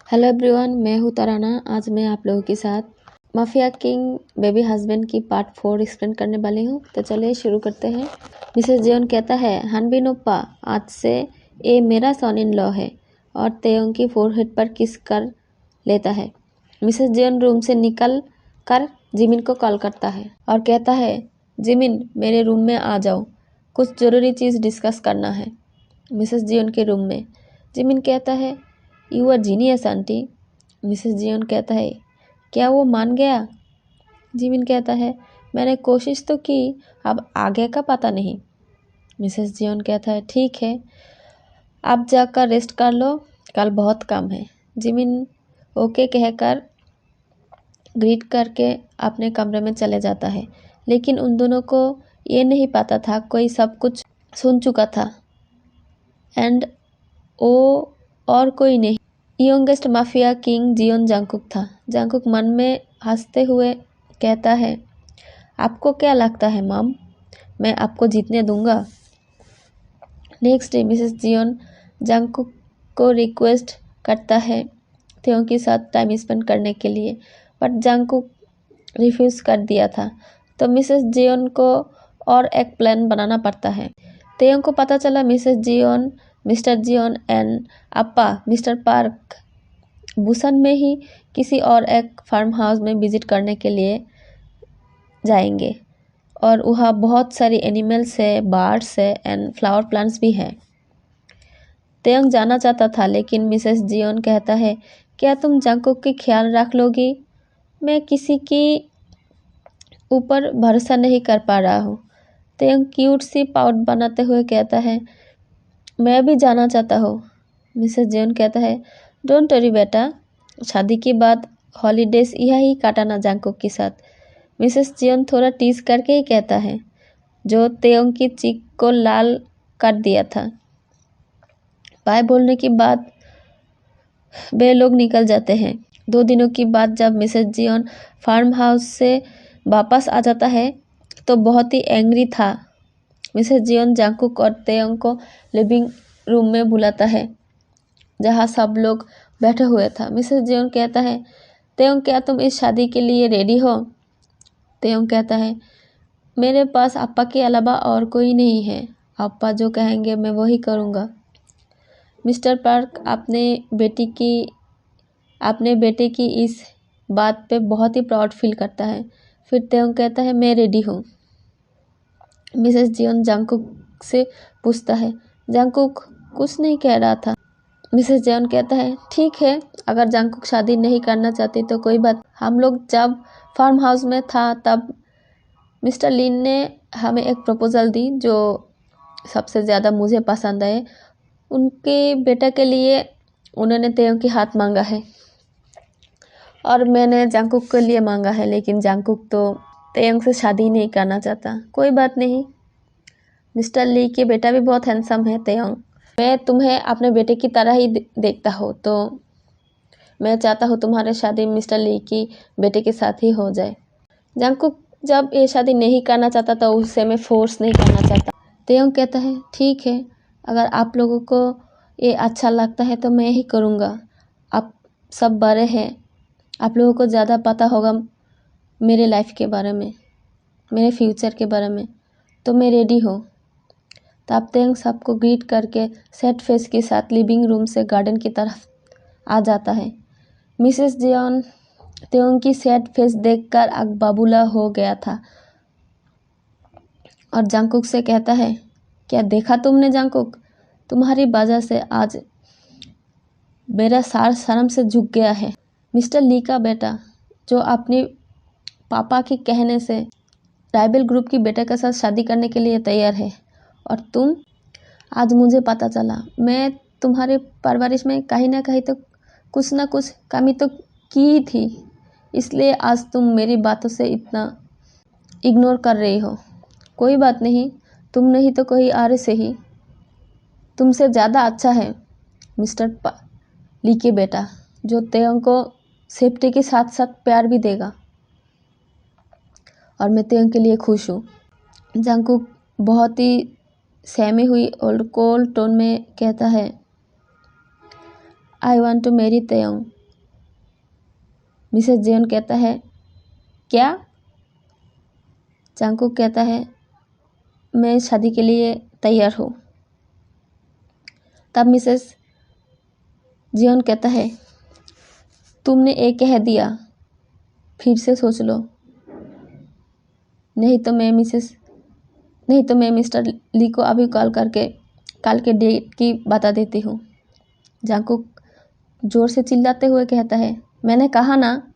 Hello everyone, मैं हूँ तराना। आज मैं आप लोगों के साथ माफिया किंग बेबी हस्बैंड की पार्ट 4 एक्सप्लेन करने वाली हूँ। तो चलिए शुरू करते हैं। मिसेस जियोन कहता है, हनबिन ओप्पा, आज से ये मेरा सन इन लॉ है, और तेयोंग की फोरहेड पर किस कर लेता है। मिसेस जियोन रूम से निकल कर जिमिन को कॉल करता है और कहता है, जिमिन मेरे रूम में आ जाओ, कुछ ज़रूरी चीज़ डिस्कस करना है। मिसेस जियोन के रूम में जिमिन कहता है, you are genius aunty. Mrs Jeon कहता है, क्या वो मान गया? जिमिन कहता है, मैंने कोशिश तो की, अब आगे का पता नहीं। मिसेस जियोन कहता है, ठीक है, आप जाकर रेस्ट कर लो, कल बहुत काम है। जिमिन ओके कहकर ग्रीट करके अपने कमरे में चले जाता है, लेकिन उन दोनों को ये नहीं पता था कोई सब कुछ सुन चुका था एंड ओ और कोई नहीं, यंगेस्ट माफिया किंग जियोन जांगकुक था। जांगकुक मन में हंसते हुए कहता है, आपको क्या लगता है मॉम, मैं आपको जीतने दूंगा? नेक्स्ट डे मिसेस जियोन जांगकुक को रिक्वेस्ट करता है तेयों के साथ टाइम स्पेंड करने के लिए, बट जांगकुक रिफ्यूज़ कर दिया था। तो मिसेस जियोन को और एक प्लान बनाना पड़ता है। तेयों को पता चला Mrs Jeon, Mister Jeon and अप्पा मिस्टर पार्क बुसान में ही किसी और एक फार्म हाउस में विजिट करने के लिए जाएंगे, और वहाँ बहुत सारी एनिमल्स है, बर्ड्स है एंड फ्लावर प्लांट्स भी हैं। तेयंग जाना चाहता था, लेकिन मिसेस जियोन कहता है, क्या तुम जांगकुक की ख्याल रख लोगी? मैं किसी की ऊपर भरोसा नहीं कर पा रहा हूँ। तेयंग क्यूट सी पाउट बनाते हुए कहता है, मैं भी जाना चाहता हूँ। मिसेस जियोन कहता है, डोंट वरी बेटा, शादी के बाद हॉलीडेज यही काटाना जांगकुक के साथ। मिसेस जियोन थोड़ा टीज करके ही कहता है, जो तेयोंग की चीख को लाल कर दिया था। बाय बोलने के बाद वे लोग निकल जाते हैं। 2 दिनों के बाद जब मिसेस जियोन फार्म हाउस से वापस आ जाता है तो बहुत ही एंग्री था। मिसेस जियोन जांगकुक और तेयोंग को लिविंग रूम में बुलाता है, जहाँ सब लोग बैठे हुए था। मिसेस जियोन कहता है, तेयोंग क्या तुम इस शादी के लिए रेडी हो? तेयोंग कहता है, मेरे पास अप्पा के अलावा और कोई नहीं है, अप्पा जो कहेंगे मैं वही करूँगा। मिस्टर पार्क अपने बेटे की इस बात पे बहुत ही प्राउड फील करता है। फिर तेयोंग कहता है, मैं रेडी हूँ। मिसेस जियोन जांगकुक से पूछता है, जांगकुक कुछ नहीं कह रहा था। मिसेस जियोन कहता है, ठीक है, अगर जांगकुक शादी नहीं करना चाहती तो कोई बात। हम लोग जब फार्म हाउस में था तब मिस्टर लिन ने हमें एक प्रपोजल दी जो सबसे ज़्यादा मुझे पसंद आए। उनके बेटा के लिए उन्होंने तेयोंग की हाथ मांगा है और मैंने जांगकुक के लिए मांगा है, लेकिन जांगकुक तो तेयोंग से शादी नहीं करना चाहता। कोई बात नहीं, मिस्टर ली के बेटा भी बहुत हैंडसम है तेयोंग। मैं तुम्हें अपने बेटे की तरह ही देखता हूँ, तो मैं चाहता हूँ तुम्हारी शादी मिस्टर ली की बेटे के साथ ही हो जाए। जांगकुक जब ये शादी नहीं करना चाहता तो उसे मैं फोर्स नहीं करना चाहता। तेयोंग कहता है, ठीक है, अगर आप लोगों को ये अच्छा लगता है तो मैं ही करूँगा। आप सब बड़े हैं, आप लोगों को ज़्यादा पता होगा मेरे लाइफ के बारे में, मेरे फ्यूचर के बारे में, तो मैं रेडी हूँ। तब तेयोंग सबको ग्रीट करके सैड फेस के साथ लिविंग रूम से गार्डन की तरफ आ जाता है। मिसेस जियोन तेयोंग की सैड फेस देखकर अगबाबूला हो गया था और जांगकुक से कहता है, क्या देखा तुमने जांगकुक, तुम्हारी वजह से आज मेरा सार शर्म से झुक गया है। मिस्टर ली का बेटा जो अपने पापा के कहने से ट्राइबल ग्रुप की बेटे के साथ शादी करने के लिए तैयार है, और तुम, आज मुझे पता चला मैं तुम्हारे परवरिश में कहीं ना कहीं तो कुछ ना कुछ कमी तो की ही थी, इसलिए आज तुम मेरी बातों से इतना इग्नोर कर रही हो। कोई बात नहीं, तुम नहीं तो कोई और से ही तुमसे ज़्यादा अच्छा है मिस्टर ली के बेटा, जो तेयोंग को सेफ्टी के साथ साथ प्यार भी देगा, और मैं तेयोंग के लिए खुश हूँ। जांगकुक बहुत ही सहमी हुई और कोल्ड टोन में कहता है, I want to marry Taeyong. Mrs Jeon कहता है क्या? जंगकुक कहता है मैं शादी के लिए तैयार हूँ। तब मिसेस जियोन कहता है तुमने एक कह दिया, फिर से सोच लो, नहीं तो मैं मिस्टर ली को अभी कल के डेट की बता देती हूँ। जंगकुक जोर से चिल्लाते हुए कहता है मैंने कहा ना,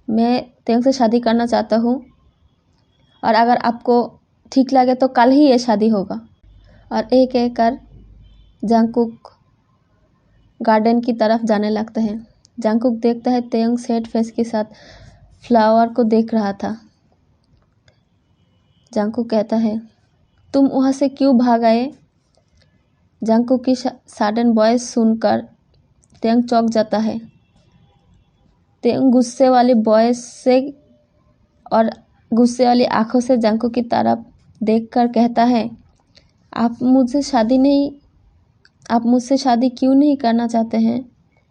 मैं तेंग से शादी करना चाहता हूँ और अगर आपको ठीक लगे तो कल ही ये शादी होगा। और एक एक कर जंगकुक गार्डन की तरफ जाने लगते हैं। जंगकुक देखता है तेयंग सैड फेस के साथ फ्लावर को देख रहा था। जंगकुक कहता है तुम वहाँ से क्यों भाग आए? जंगकुक की सडन वॉइस सुनकर तेयंग चौंक जाता है। तेयंग गुस्से वाली वॉइस से और गुस्से वाली आंखों से जंगकुक की तरफ देखकर कहता है आप मुझसे शादी क्यों नहीं करना चाहते हैं?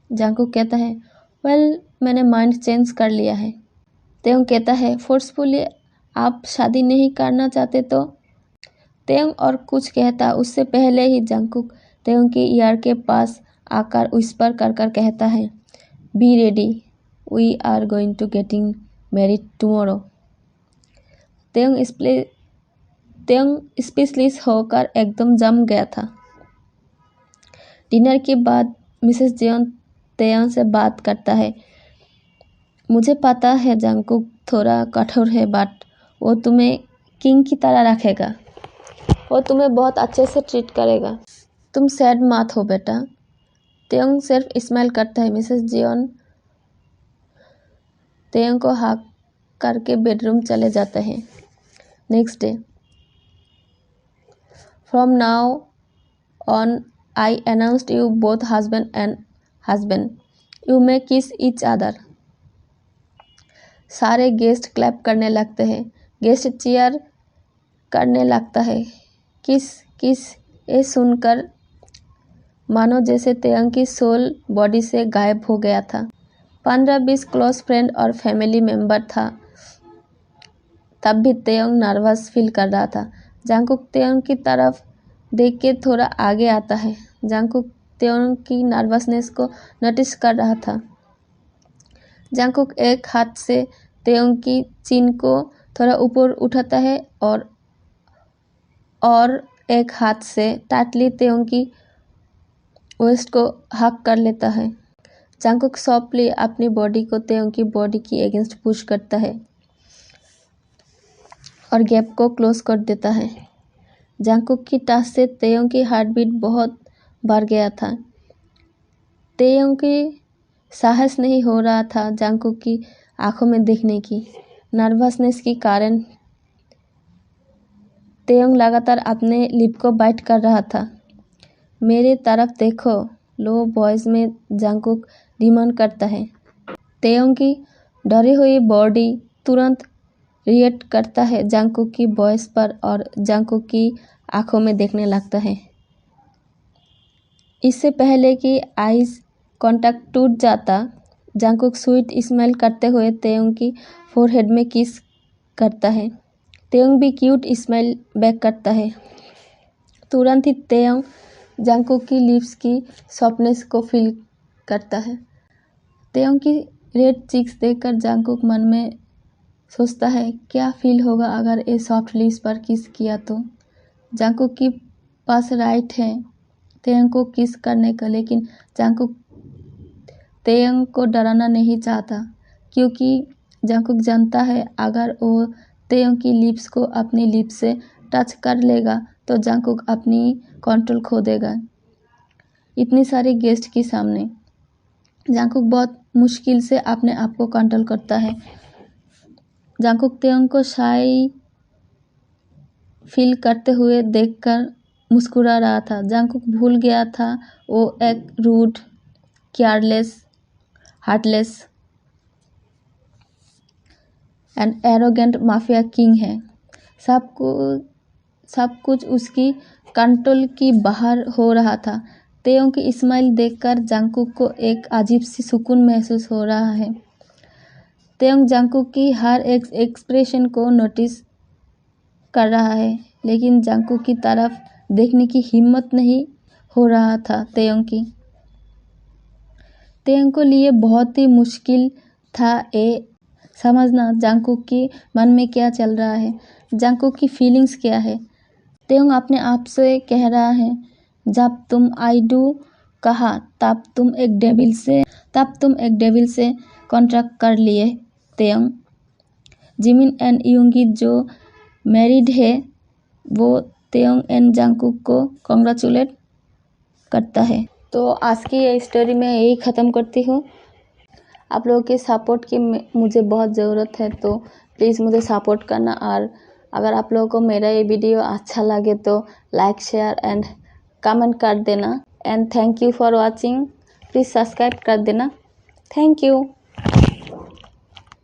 जंगकुक कहता है वेल मैंने माइंड चेंज कर लिया है। तेयंग कहता है फोर्सफुली आप शादी नहीं करना चाहते तो? तेयंग और कुछ कहता उससे पहले ही जंगकुक तेयंग की ईयर के पास आकर विस्पर कर कहता है be ready, we are going to getting married tomorrow. Taeyong speechless होकर एकदम जम गया था। डिनर के बाद मिसेस जियोन तेयंग से बात करता है मुझे पता है जंगकुक थोड़ा कठोर है बट वो तुम्हें किंग की तरह रखेगा, वो तुम्हें बहुत अच्छे से ट्रीट करेगा, तुम सैड मत हो बेटा। तेयंग सिर्फ स्माइल करता है। मिसेस जियोन तेयंग को हक करके बेडरूम चले जाते हैं। Next day, from now on I announced you both husband you may किस ईच अदर। सारे गेस्ट क्लैप करने लगते हैं। गेस्ट चीयर करने लगता है। किस किस ये सुनकर मानो जैसे तेयंग की सोल बॉडी से गायब हो गया था। 15-20 क्लोज फ्रेंड और फैमिली मेंबर था। तब भी तेयंग नर्वस फील कर रहा था। जंगकुक तेयंग की तरफ देख के थोड़ा आगे आता है। जंगकुक तेयंग की नर्वसनेस को नोटिस कर रहा था। जंगकुक एक हाथ से तेयंग की चिन को थोड़ा ऊपर उठाता है और एक हाथ से टाइटली तेयंग की वेस्ट को हक कर लेता है। जंगकुक सॉफ्टली अपनी बॉडी को तेयंग की बॉडी की अगेंस्ट पुश करता है और गैप को क्लोज कर देता है। जंगकुक की टच से तेयंग की हार्ट बीट बहुत बढ़ गया था। तेयंग की साहस नहीं हो रहा था जंगकुक की आंखों में देखने की। नर्वसनेस के कारण तेयंग लगातार अपने लिप को बाइट कर रहा था। मेरे तरफ देखो, लो वॉइस में जंगकुक डिमांड करता है। तेयंग की डरी हुई बॉडी तुरंत रिएक्ट करता है जंगकुक की वॉइस पर और जंगकुक की आंखों में देखने लगता है। इससे पहले कि आईज कांटेक्ट टूट जाता, जंगकुक स्वीट स्माइल करते हुए तेयंग की फोरहेड में किस करता है। तेयंग भी क्यूट स्माइल बैक करता है। तुरंत ही तेयंग जंगकुक की लिप्स की सॉफ्टनेस को फील करता है। तेयंग की रेड चिक्स देखकर जंगकुक मन में सोचता है क्या फील होगा अगर ये सॉफ्ट लिप्स पर किस किया तो। जंगकुक के पास राइट है तेयंग को किस करने का, लेकिन जंगकुक तेयंग को डराना नहीं चाहता क्योंकि जंगकुक जानता है अगर वो तेयंग की लिप्स को अपनी लिप्स से टच कर लेगा तो जंगकुक अपनी कंट्रोल खो देगा। इतनी सारी गेस्ट के सामने जंगकुक बहुत मुश्किल से अपने आप को कंट्रोल करता है। जंगकुक तेयंग को शाई फील करते हुए देखकर मुस्कुरा रहा था। जंगकुक भूल गया था वो एक rude, careless, heartless and arrogant mafia king है। सब कुछ उसकी कंट्रोल की बाहर हो रहा था। तेयोंग की स्माइल देखकर जंगकुक को एक अजीब सी सुकून महसूस हो रहा है। तेयोंग जंगकुक की हर एक एक्सप्रेशन को नोटिस कर रहा है, लेकिन जंगकुक की तरफ देखने की हिम्मत नहीं हो रहा था। तेयोंग को लिए बहुत ही मुश्किल था ये समझना जंगकुक की मन में क्या चल रहा है, जंगकुक की फीलिंग्स क्या है। तेयोंग अपने आप से कह रहा है, जब तुम आई डू कहा तब तुम एक डेविल से कॉन्ट्रैक्ट कर लिए। तेयोंग जिमिन एंड योंगी जो मैरिड है वो तेयोंग एंड जंगकुक को कॉन्ग्रेचुलेट करता है। तो आज की ये स्टोरी मैं यही ख़त्म करती हूँ। आप लोगों के सपोर्ट की मुझे बहुत ज़रूरत है, तो प्लीज़ मुझे सपोर्ट करना। और अगर आप लोगों को मेरा ये वीडियो अच्छा लगे तो लाइक शेयर एंड कमेंट कर देना। And thank you for watching. Please subscribe कर देना। Thank you.